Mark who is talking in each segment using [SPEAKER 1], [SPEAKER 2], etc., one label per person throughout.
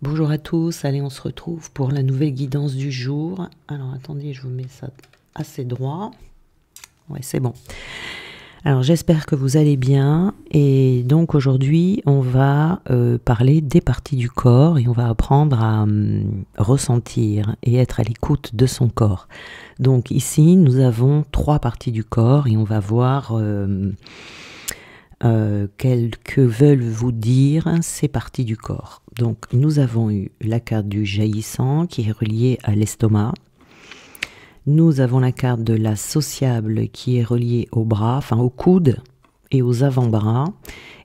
[SPEAKER 1] Bonjour à tous, allez on se retrouve pour la nouvelle guidance du jour. Alors attendez, je vous mets ça assez droit. Ouais, c'est bon. Alors j'espère que vous allez bien et donc aujourd'hui on va parler des parties du corps et on va apprendre à ressentir et être à l'écoute de son corps. Donc ici nous avons 3 parties du corps et on va voir que veulent vous dire ces parties du corps. Donc nous avons eu la carte du jaillissant qui est reliée à l'estomac. Nous avons la carte de la sociable qui est reliée au bras, enfin au coude et aux avant-bras.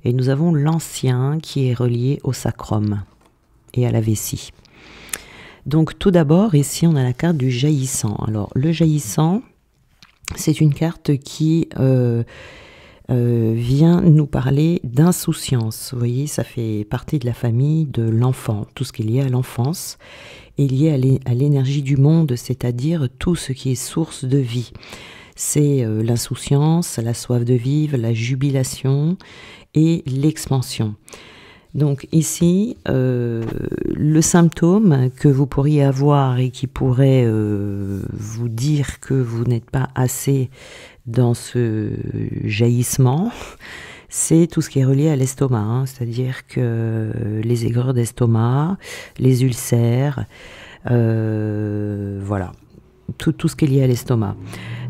[SPEAKER 1] Et nous avons l'ancien qui est relié au sacrum et à la vessie. Donc tout d'abord, ici on a la carte du jaillissant. Alors le jaillissant, c'est une carte qui vient nous parler d'insouciance. Vous voyez, ça fait partie de la famille de l'enfant, tout ce qui est lié à l'enfance est lié à l'énergie du monde, c'est-à-dire tout ce qui est source de vie. C'est l'insouciance, la soif de vivre, la jubilation et l'expansion. Donc ici, le symptôme que vous pourriez avoir et qui pourrait vous dire que vous n'êtes pas assez dans ce jaillissement, c'est tout ce qui est relié à l'estomac, hein, c'est-à-dire que les aigreurs d'estomac, les ulcères, voilà, tout ce qui est lié à l'estomac.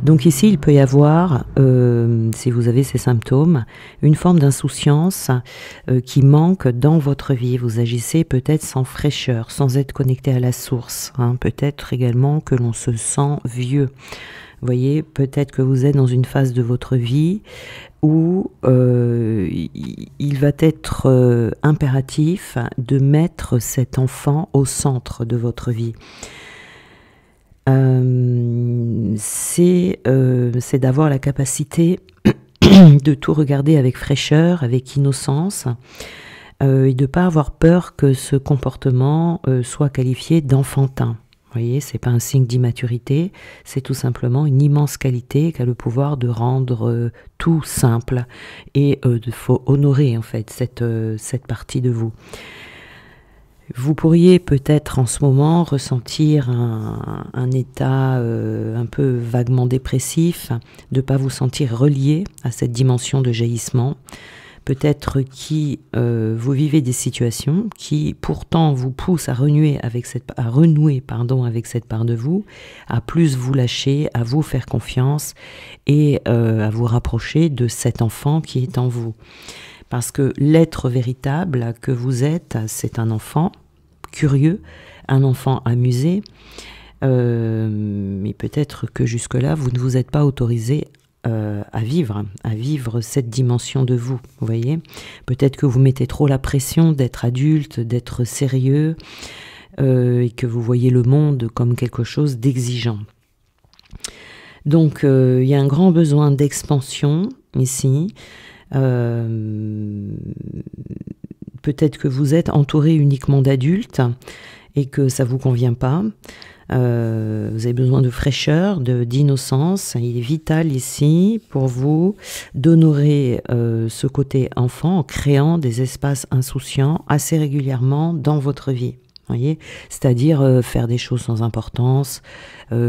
[SPEAKER 1] Donc ici, il peut y avoir, si vous avez ces symptômes, une forme d'insouciance qui manque dans votre vie. Vous agissez peut-être sans fraîcheur, sans être connecté à la source, hein. Peut-être également que l'on se sent vieux. Vous voyez, peut-être que vous êtes dans une phase de votre vie où il va être impératif de mettre cet enfant au centre de votre vie. C'est d'avoir la capacité de tout regarder avec fraîcheur, avec innocence, et de ne pas avoir peur que ce comportement soit qualifié d'enfantin. Vous voyez, c'est pas un signe d'immaturité, c'est tout simplement une immense qualité qu'a le pouvoir de rendre tout simple et il faut honorer en fait cette partie de vous. Vous pourriez peut-être en ce moment ressentir un état un peu vaguement dépressif, de ne pas vous sentir relié à cette dimension de jaillissement. Peut-être que vous vivez des situations qui pourtant vous poussent à renouer avec cette part de vous, à plus vous lâcher, à vous faire confiance et à vous rapprocher de cet enfant qui est en vous. Parce que l'être véritable que vous êtes, c'est un enfant curieux, un enfant amusé, mais peut-être que jusque-là, vous ne vous êtes pas autorisé à vivre cette dimension de vous, vous voyez. Peut-être que vous mettez trop la pression d'être adulte, d'être sérieux, et que vous voyez le monde comme quelque chose d'exigeant. Donc, il y a un grand besoin d'expansion ici. Peut-être que vous êtes entouré uniquement d'adultes et que ça ne vous convient pas. Vous avez besoin de fraîcheur, d'innocence. Il est vital ici pour vous d'honorer ce côté enfant en créant des espaces insouciants assez régulièrement dans votre vie. Voyez, c'est-à-dire faire des choses sans importance,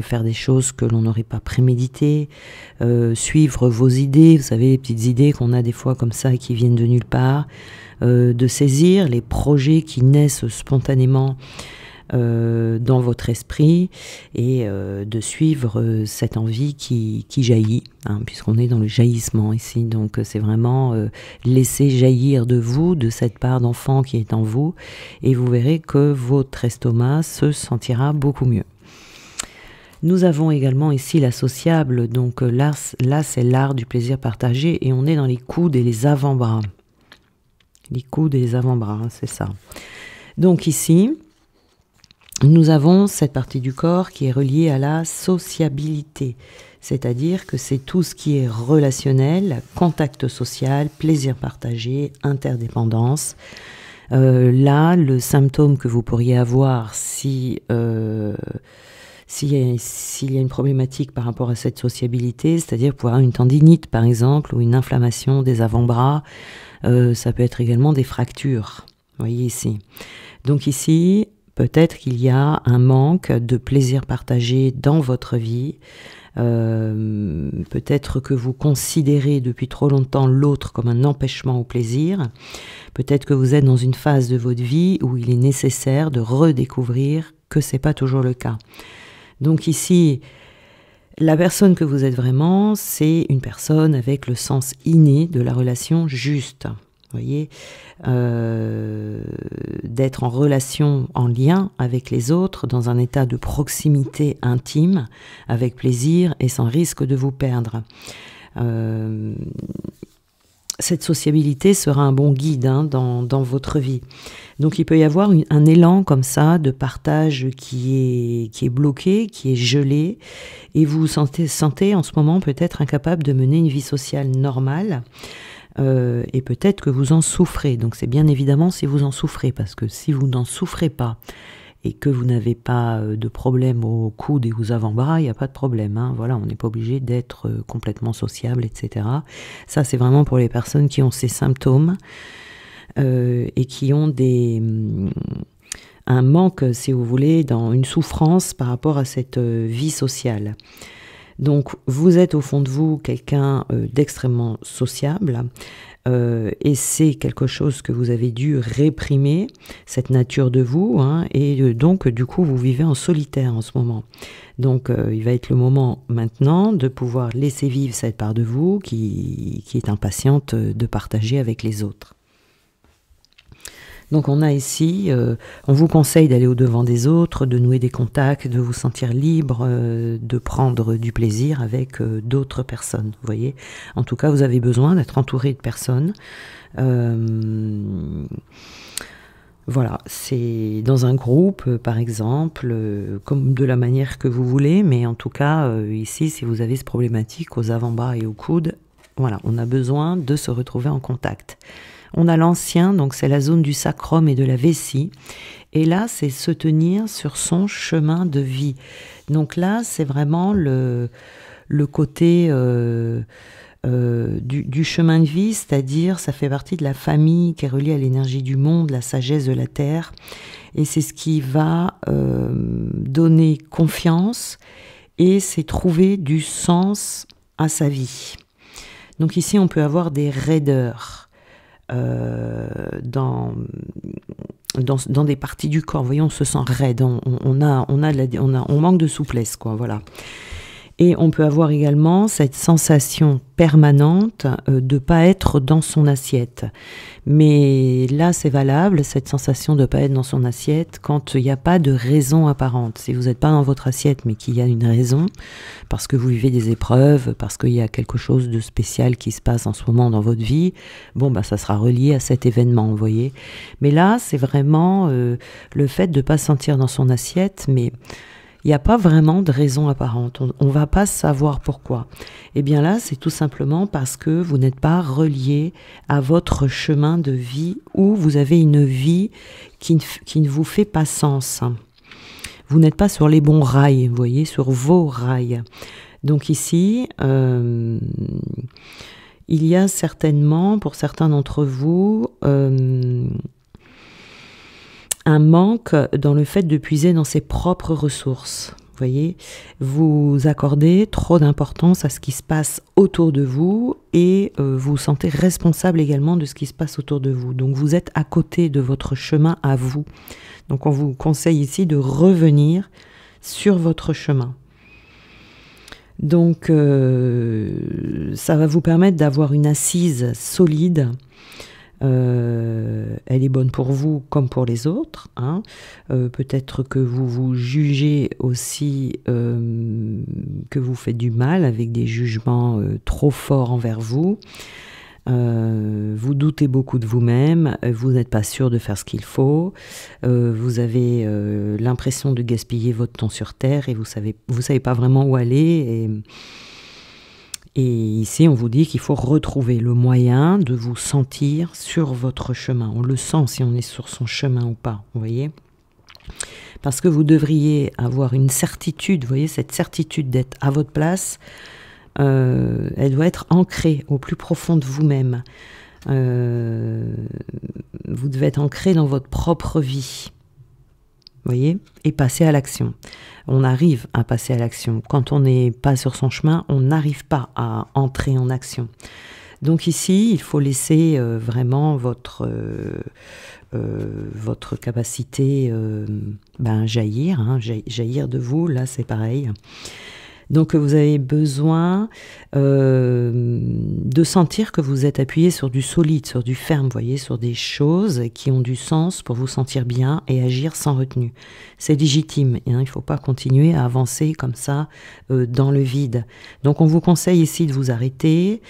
[SPEAKER 1] faire des choses que l'on n'aurait pas préméditées, suivre vos idées, vous savez, les petites idées qu'on a des fois comme ça qui viennent de nulle part, de saisir les projets qui naissent spontanément dans votre esprit et de suivre cette envie qui jaillit, hein, puisqu'on est dans le jaillissement ici. Donc c'est vraiment laisser jaillir de vous, de cette part d'enfant qui est en vous, et vous verrez que votre estomac se sentira beaucoup mieux. Nous avons également ici l'associable, donc là c'est l'art du plaisir partagé, et on est dans les coudes et les avant-bras. Les coudes et les avant-bras, hein, c'est ça. Donc ici, nous avons cette partie du corps qui est reliée à la sociabilité, c'est-à-dire que c'est tout ce qui est relationnel, contact social, plaisir partagé, interdépendance. Là, le symptôme que vous pourriez avoir s'il y a une problématique par rapport à cette sociabilité, c'est-à-dire pouvoir avoir une tendinite par exemple, ou une inflammation des avant-bras, ça peut être également des fractures. Vous voyez ici. Donc ici, peut-être qu'il y a un manque de plaisir partagé dans votre vie. Peut-être que vous considérez depuis trop longtemps l'autre comme un empêchement au plaisir. Peut-être que vous êtes dans une phase de votre vie où il est nécessaire de redécouvrir que c'est pas toujours le cas. Donc ici, la personne que vous êtes vraiment, c'est une personne avec le sens inné de la relation juste. Vous voyez, d'être en relation, en lien avec les autres, dans un état de proximité intime, avec plaisir et sans risque de vous perdre. Cette sociabilité sera un bon guide dans votre vie. Donc il peut y avoir un élan comme ça de partage qui est bloqué, qui est gelé, et vous vous sentez en ce moment peut-être incapable de mener une vie sociale normale. Et peut-être que vous en souffrez. Donc c'est bien évidemment si vous en souffrez, parce que si vous n'en souffrez pas et que vous n'avez pas de problème aux coudes et aux avant-bras, il n'y a pas de problème. Hein. Voilà, on n'est pas obligé d'être complètement sociable, etc. Ça, c'est vraiment pour les personnes qui ont ces symptômes et qui ont un manque, si vous voulez, dans une souffrance par rapport à cette vie sociale. Donc, vous êtes au fond de vous quelqu'un d'extrêmement sociable et c'est quelque chose que vous avez dû réprimer, cette nature de vous, hein, et donc, du coup, vous vivez en solitaire en ce moment. Donc, il va être le moment maintenant de pouvoir laisser vivre cette part de vous qui est impatiente de partager avec les autres. Donc on a ici, on vous conseille d'aller au-devant des autres, de nouer des contacts, de vous sentir libre, de prendre du plaisir avec d'autres personnes, vous voyez. En tout cas, vous avez besoin d'être entouré de personnes. Voilà, c'est dans un groupe, par exemple, comme de la manière que vous voulez, mais en tout cas, ici, si vous avez cette problématique aux avant-bras et aux coudes, voilà, on a besoin de se retrouver en contact. On a l'ancien, donc c'est la zone du sacrum et de la vessie. Et là, c'est se tenir sur son chemin de vie. Donc là, c'est vraiment le côté du chemin de vie, c'est-à-dire ça fait partie de la famille qui est reliée à l'énergie du monde, la sagesse de la terre. Et c'est ce qui va donner confiance et c'est trouver du sens à sa vie. Donc ici, on peut avoir des raideurs. Dans des parties du corps, vous voyez, on se sent raide, on manque de souplesse, quoi, voilà. Et on peut avoir également cette sensation permanente de ne pas être dans son assiette. Mais là, c'est valable, cette sensation de ne pas être dans son assiette, quand il n'y a pas de raison apparente. Si vous n'êtes pas dans votre assiette, mais qu'il y a une raison, parce que vous vivez des épreuves, parce qu'il y a quelque chose de spécial qui se passe en ce moment dans votre vie, bon, bah, ça sera relié à cet événement, vous voyez. Mais là, c'est vraiment le fait de ne pas se sentir dans son assiette, mais il n'y a pas vraiment de raison apparente, on ne va pas savoir pourquoi. Et bien là, c'est tout simplement parce que vous n'êtes pas relié à votre chemin de vie où vous avez une vie qui ne vous fait pas sens. Vous n'êtes pas sur les bons rails, vous voyez, sur vos rails. Donc ici, il y a certainement, pour certains d'entre vous, un manque dans le fait de puiser dans ses propres ressources. Vous voyez, vous accordez trop d'importance à ce qui se passe autour de vous et vous vous sentez responsable également de ce qui se passe autour de vous. Donc vous êtes à côté de votre chemin à vous. Donc on vous conseille ici de revenir sur votre chemin. Donc ça va vous permettre d'avoir une assise solide. Elle est bonne pour vous comme pour les autres. Hein. Peut-être que vous vous jugez aussi que vous faites du mal avec des jugements trop forts envers vous. Vous doutez beaucoup de vous-même, vous n'êtes pas sûr de faire ce qu'il faut, vous avez l'impression de gaspiller votre temps sur Terre et vous savez pas vraiment où aller. Et ici, on vous dit qu'il faut retrouver le moyen de vous sentir sur votre chemin. On le sent si on est sur son chemin ou pas, vous voyez ? Parce que vous devriez avoir une certitude, vous voyez, cette certitude d'être à votre place, elle doit être ancrée au plus profond de vous-même. Vous devez être ancré dans votre propre vie. Voyez, et passer à l'action. On arrive à passer à l'action. Quand on n'est pas sur son chemin, on n'arrive pas à entrer en action. Donc ici, il faut laisser vraiment votre capacité jaillir, hein, jaillir de vous. Là, c'est pareil. Donc vous avez besoin de sentir que vous êtes appuyé sur du solide, sur du ferme, vous voyez, sur des choses qui ont du sens pour vous sentir bien et agir sans retenue. C'est légitime, hein, il ne faut pas continuer à avancer comme ça dans le vide. Donc on vous conseille ici de vous arrêter,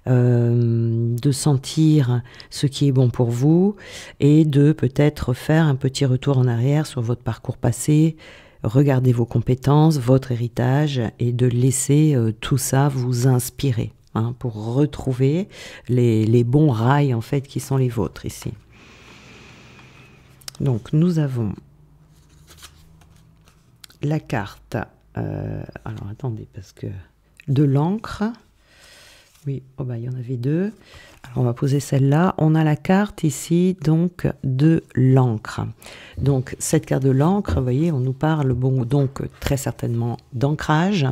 [SPEAKER 1] de sentir ce qui est bon pour vous et de peut-être faire un petit retour en arrière sur votre parcours passé. Regardez vos compétences, votre héritage et de laisser tout ça vous inspirer hein, pour retrouver les bons rails en fait qui sont les vôtres ici. Donc nous avons la carte, alors attendez parce que de l'encre, oui, oh bah, il y en avait deux. Alors on va poser celle-là. On a la carte ici donc de l'encre. Donc cette carte de l'encre, vous voyez, on nous parle donc très certainement d'ancrage,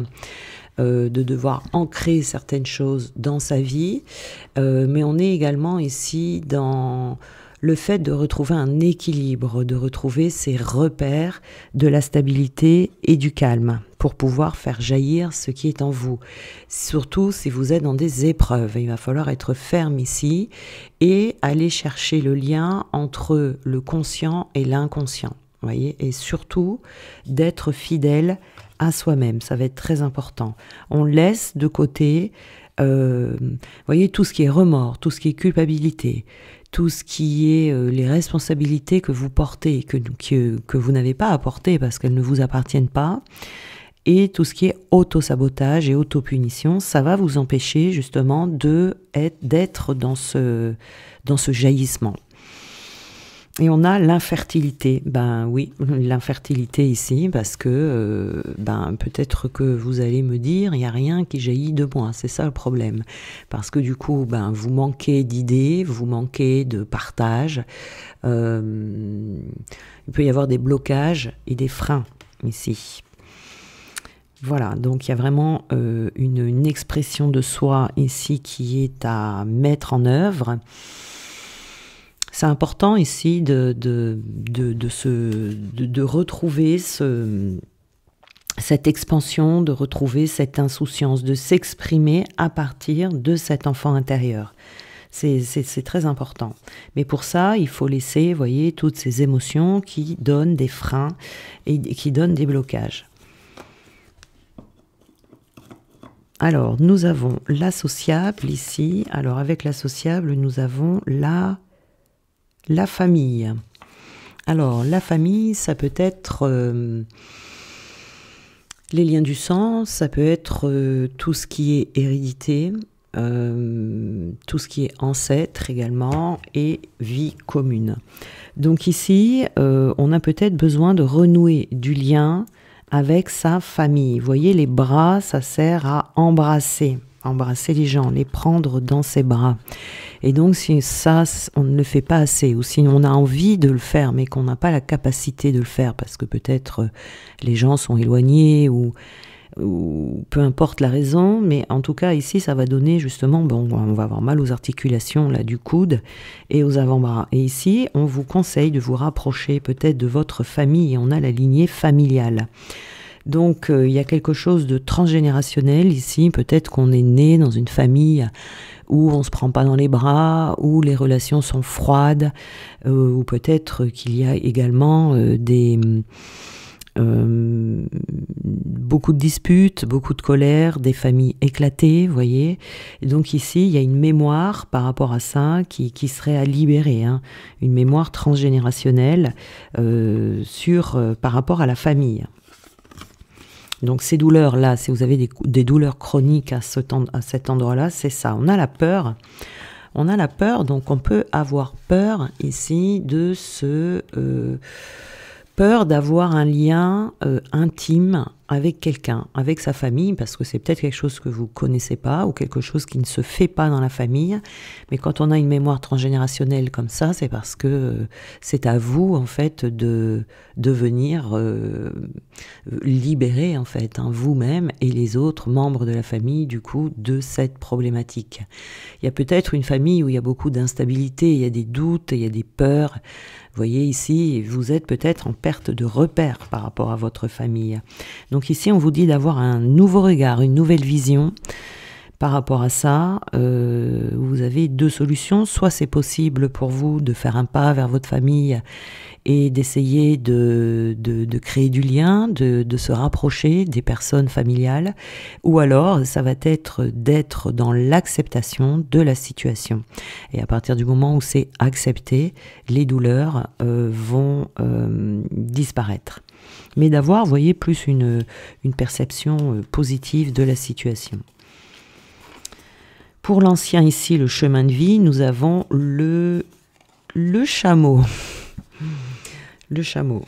[SPEAKER 1] de devoir ancrer certaines choses dans sa vie, mais on est également ici dans le fait de retrouver un équilibre, de retrouver ses repères de la stabilité et du calme pour pouvoir faire jaillir ce qui est en vous. Surtout si vous êtes dans des épreuves, il va falloir être ferme ici et aller chercher le lien entre le conscient et l'inconscient. Voyez, et surtout d'être fidèle à soi-même, ça va être très important. On laisse de côté, voyez, tout ce qui est remords, tout ce qui est culpabilité, tout ce qui est les responsabilités que vous portez, que vous n'avez pas à porter parce qu'elles ne vous appartiennent pas, et tout ce qui est auto-sabotage et auto-punition, ça va vous empêcher justement d'être dans ce jaillissement. Et on a l'infertilité. Ben oui, l'infertilité ici, parce que peut-être que vous allez me dire, il n'y a rien qui jaillit de moi. C'est ça le problème. Parce que du coup, vous manquez d'idées, vous manquez de partage. Il peut y avoir des blocages et des freins ici. Voilà, donc il y a vraiment une expression de soi ici qui est à mettre en œuvre. C'est important ici de retrouver cette expansion, de retrouver cette insouciance, de s'exprimer à partir de cet enfant intérieur. C'est très important. Mais pour ça, il faut laisser, voyez, toutes ces émotions qui donnent des freins et qui donnent des blocages. Alors, nous avons l'associable ici. Alors, avec l'associable, nous avons la famille. Alors, la famille, ça peut être les liens du sang, ça peut être tout ce qui est hérédité, tout ce qui est ancêtre également, et vie commune. Donc ici, on a peut-être besoin de renouer du lien avec sa famille. Vous voyez, les bras, ça sert à embrasser les gens, les prendre dans ses bras. Et donc, si ça, on ne le fait pas assez, ou si on a envie de le faire, mais qu'on n'a pas la capacité de le faire, parce que peut-être les gens sont éloignés, ou peu importe la raison, mais en tout cas, ici, ça va donner justement, on va avoir mal aux articulations là, du coude et aux avant-bras. Et ici, on vous conseille de vous rapprocher peut-être de votre famille, et on a la lignée familiale. Donc, il y a quelque chose de transgénérationnel ici. Peut-être qu'on est né dans une famille où on ne se prend pas dans les bras, où les relations sont froides, ou peut-être qu'il y a également beaucoup de disputes, beaucoup de colère, des familles éclatées, vous voyez. Et donc ici, il y a une mémoire par rapport à ça qui serait à libérer, hein, une mémoire transgénérationnelle par rapport à la famille. Donc ces douleurs-là, si vous avez des douleurs chroniques à cet endroit-là, c'est ça. On a la peur. On a la peur, donc on peut avoir peur ici de peur d'avoir un lien intime avec quelqu'un, avec sa famille, parce que c'est peut-être quelque chose que vous connaissez pas ou quelque chose qui ne se fait pas dans la famille. Mais quand on a une mémoire transgénérationnelle comme ça, c'est parce que c'est à vous en fait de devenir libéré en fait, hein, vous-même et les autres membres de la famille du coup de cette problématique. Il y a peut-être une famille où il y a beaucoup d'instabilité, il y a des doutes, il y a des peurs. Vous voyez ici, vous êtes peut-être en perte de repère par rapport à votre famille. Donc ici, on vous dit d'avoir un nouveau regard, une nouvelle vision par rapport à ça. Vous avez deux solutions. Soit c'est possible pour vous de faire un pas vers votre famille et d'essayer de créer du lien, de se rapprocher des personnes familiales, ou alors ça va être d'être dans l'acceptation de la situation. Et à partir du moment où c'est accepté, les douleurs vont disparaître. Mais d'avoir, vous voyez, plus une perception positive de la situation. Pour l'ancien ici, le chemin de vie, nous avons le chameau. Le chameau.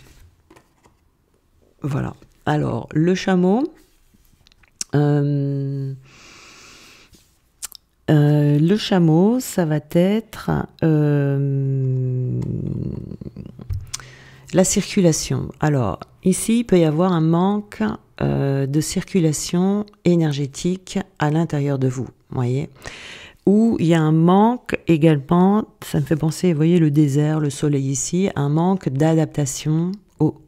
[SPEAKER 1] Voilà. Alors, le chameau, ça va être la circulation. Alors, ici, il peut y avoir un manque de circulation énergétique à l'intérieur de vous, voyez, où il y a un manque également, ça me fait penser, vous voyez, le désert, le soleil ici, un manque d'adaptation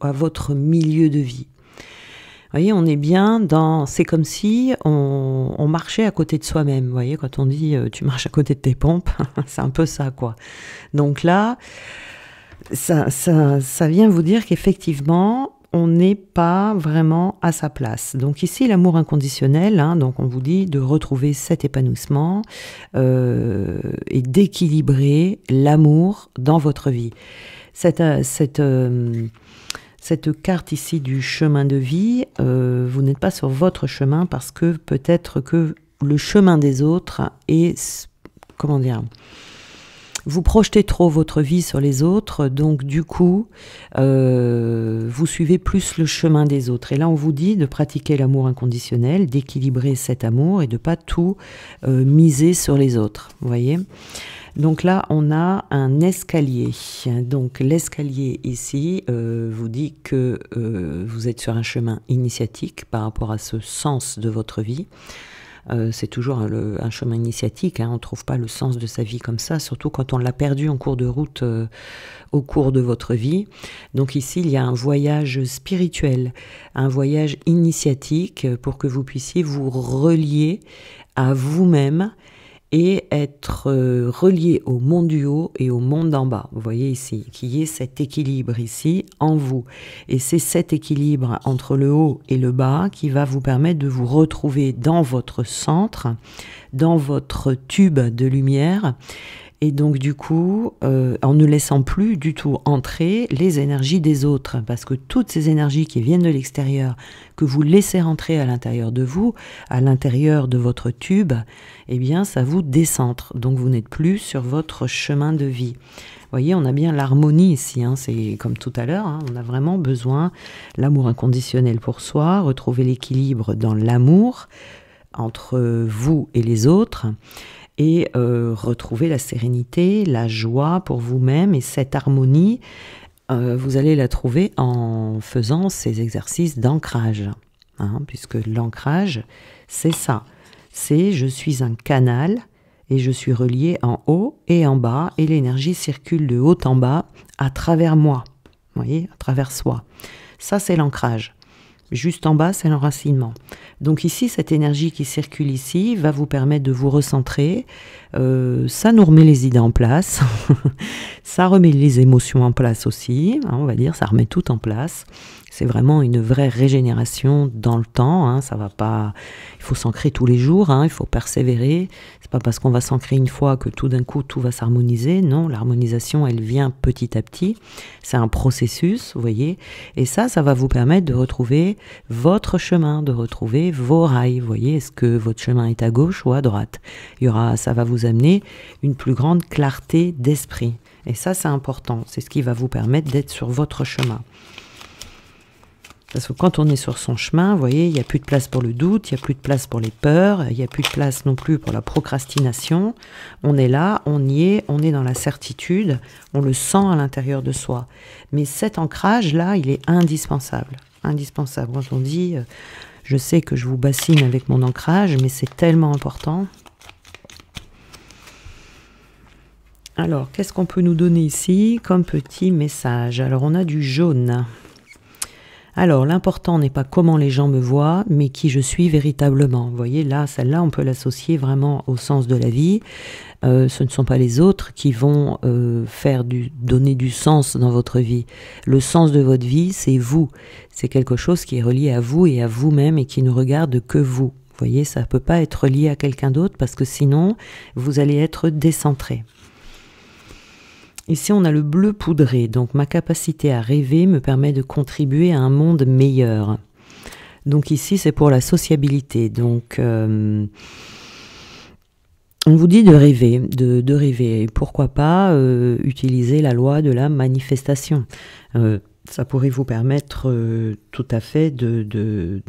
[SPEAKER 1] à votre milieu de vie. Vous voyez, on est bien dans... C'est comme si on marchait à côté de soi-même. Vous voyez, quand on dit tu marches à côté de tes pompes, c'est un peu ça, quoi. Donc là, ça vient vous dire qu'effectivement, on n'est pas vraiment à sa place. Donc ici, l'amour inconditionnel, hein, donc on vous dit de retrouver cet épanouissement et d'équilibrer l'amour dans votre vie. Cette carte ici du chemin de vie, vous n'êtes pas sur votre chemin parce que peut-être que le chemin des autres est, comment dire, vous projetez trop votre vie sur les autres, donc du coup, vous suivez plus le chemin des autres. Et là, on vous dit de pratiquer l'amour inconditionnel, d'équilibrer cet amour et de pas tout miser sur les autres, vous voyez ? Donc là, on a un escalier. Donc l'escalier ici vous dit que vous êtes sur un chemin initiatique par rapport à ce sens de votre vie. C'est toujours un chemin initiatique, hein, on ne trouve pas le sens de sa vie comme ça, surtout quand on l'a perdu en cours de route au cours de votre vie. Donc ici, il y a un voyage spirituel, un voyage initiatique pour que vous puissiez vous relier à vous-même et être relié au monde du haut et au monde d'en bas. Vous voyez ici, qu'il y ait cet équilibre ici en vous. Et c'est cet équilibre entre le haut et le bas qui va vous permettre de vous retrouver dans votre centre, dans votre tube de lumière. Et donc du coup, en ne laissant plus du tout entrer les énergies des autres, parce que toutes ces énergies qui viennent de l'extérieur, que vous laissez rentrer à l'intérieur de vous, à l'intérieur de votre tube, eh bien ça vous décentre, donc vous n'êtes plus sur votre chemin de vie. Vous voyez, on a bien l'harmonie ici, hein, c'est comme tout à l'heure, hein, on a vraiment besoin l'amour inconditionnel pour soi, retrouver l'équilibre dans l'amour entre vous et les autres, et retrouver la sérénité, la joie pour vous-même, et cette harmonie, vous allez la trouver en faisant ces exercices d'ancrage, hein, puisque l'ancrage, c'est ça, c'est je suis un canal et je suis relié en haut et en bas, et l'énergie circule de haut en bas à travers moi, vous voyez, à travers soi. Ça, c'est l'ancrage. Juste en bas, c'est l'enracinement. Donc ici, cette énergie qui circule ici va vous permettre de vous recentrer. Ça nous remet les idées en place. Ça remet les émotions en place aussi. Hein, on va dire, ça remet tout en place. C'est vraiment une vraie régénération dans le temps. Hein, ça va pas. Il faut s'ancrer tous les jours. Hein, il faut persévérer. C'est pas parce qu'on va s'ancrer une fois que tout d'un coup tout va s'harmoniser. Non, l'harmonisation, elle vient petit à petit. C'est un processus, vous voyez. Et ça va vous permettre de retrouver votre chemin, de retrouver vos rails. Vous voyez, est-ce que votre chemin est à gauche ou à droite? Ça va vous amener une plus grande clarté d'esprit. Et ça, c'est important. C'est ce qui va vous permettre d'être sur votre chemin. Parce que quand on est sur son chemin, vous voyez, il n'y a plus de place pour le doute, il n'y a plus de place pour les peurs, il n'y a plus de place non plus pour la procrastination. On est là, on y est, on est dans la certitude, on le sent à l'intérieur de soi. Mais cet ancrage-là, il est indispensable. Indispensable. Quand on dit, je sais que je vous bassine avec mon ancrage, mais c'est tellement important. Alors, qu'est-ce qu'on peut nous donner ici comme petit message? Alors, on a du jaune. Alors, l'important n'est pas comment les gens me voient, mais qui je suis véritablement. Vous voyez, là, celle-là, on peut l'associer vraiment au sens de la vie. Ce ne sont pas les autres qui vont donner du sens dans votre vie. Le sens de votre vie, c'est vous. C'est quelque chose qui est relié à vous et à vous-même et qui ne regarde que vous. Vous voyez, ça ne peut pas être lié à quelqu'un d'autre parce que sinon, vous allez être décentré. Ici, on a le bleu poudré, donc ma capacité à rêver me permet de contribuer à un monde meilleur. Donc ici, c'est pour la sociabilité. Donc, on vous dit de rêver, de rêver. Et pourquoi pas utiliser la loi de la manifestation. Ça pourrait vous permettre tout à fait de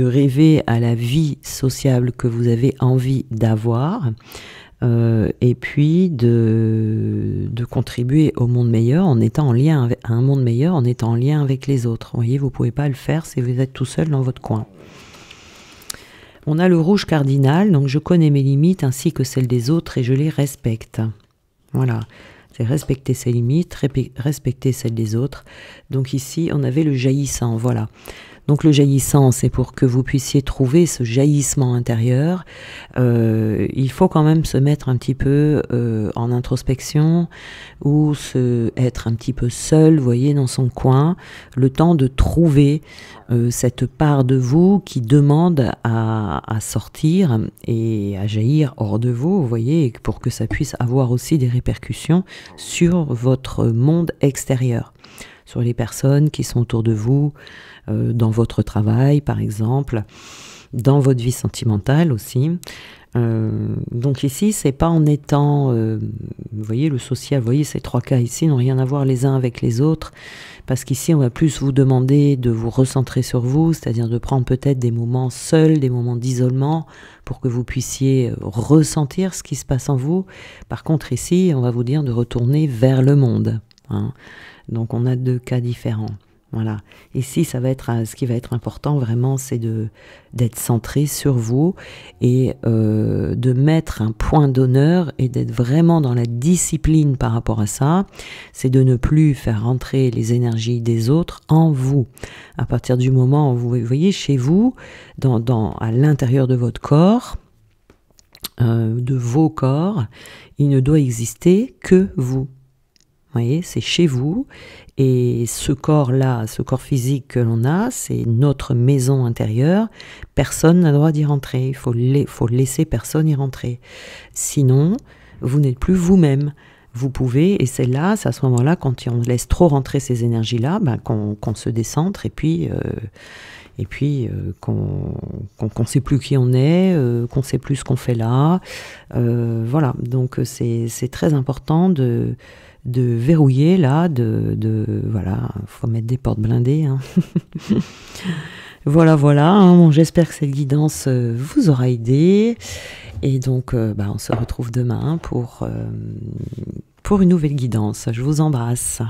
[SPEAKER 1] rêver à la vie sociable que vous avez envie d'avoir. Et puis de contribuer au monde meilleur en étant en lien avec un monde meilleur, en étant en lien avec les autres. Vous voyez, vous ne pouvez pas le faire si vous êtes tout seul dans votre coin. On a le rouge cardinal, donc je connais mes limites ainsi que celles des autres et je les respecte. Voilà, c'est respecter ses limites, respecter celles des autres. Donc ici, on avait le jaillissant, voilà. Donc le jaillissant, c'est pour que vous puissiez trouver ce jaillissement intérieur. Il faut quand même se mettre un petit peu en introspection ou être un petit peu seul, vous voyez, dans son coin, le temps de trouver cette part de vous qui demande à sortir et à jaillir hors de vous, vous voyez, pour que ça puisse avoir aussi des répercussions sur votre monde extérieur, sur les personnes qui sont autour de vous, dans votre travail par exemple, dans votre vie sentimentale aussi. Donc ici, c'est pas en étant, vous voyez, le social, vous voyez, ces trois cas ici n'ont rien à voir les uns avec les autres, parce qu'ici, on va plus vous demander de vous recentrer sur vous, c'est-à-dire de prendre peut-être des moments seuls, des moments d'isolement, pour que vous puissiez ressentir ce qui se passe en vous. Par contre, ici, on va vous dire de retourner vers le monde, hein. Donc on a deux cas différents. Voilà. Ici, ça va être ce qui va être important vraiment, c'est d'être centré sur vous et de mettre un point d'honneur et d'être vraiment dans la discipline par rapport à ça. C'est de ne plus faire rentrer les énergies des autres en vous. À partir du moment où vous voyez chez vous, à l'intérieur de votre corps, de vos corps, il ne doit exister que vous. Vous voyez, c'est chez vous, et ce corps-là, ce corps physique que l'on a, c'est notre maison intérieure, personne n'a le droit d'y rentrer, il faut laisser personne y rentrer. Sinon, vous n'êtes plus vous-même. Vous pouvez, et c'est là, c'est à ce moment-là, quand on laisse trop rentrer ces énergies-là, qu'on se décentre, et puis qu'on ne sait plus qui on est, qu'on ne sait plus ce qu'on fait là. Voilà, donc c'est très important de verrouiller là, voilà, faut mettre des portes blindées, hein. Voilà, hein, bon, j'espère que cette guidance vous aura aidé, et donc on se retrouve demain pour une nouvelle guidance. Je vous embrasse.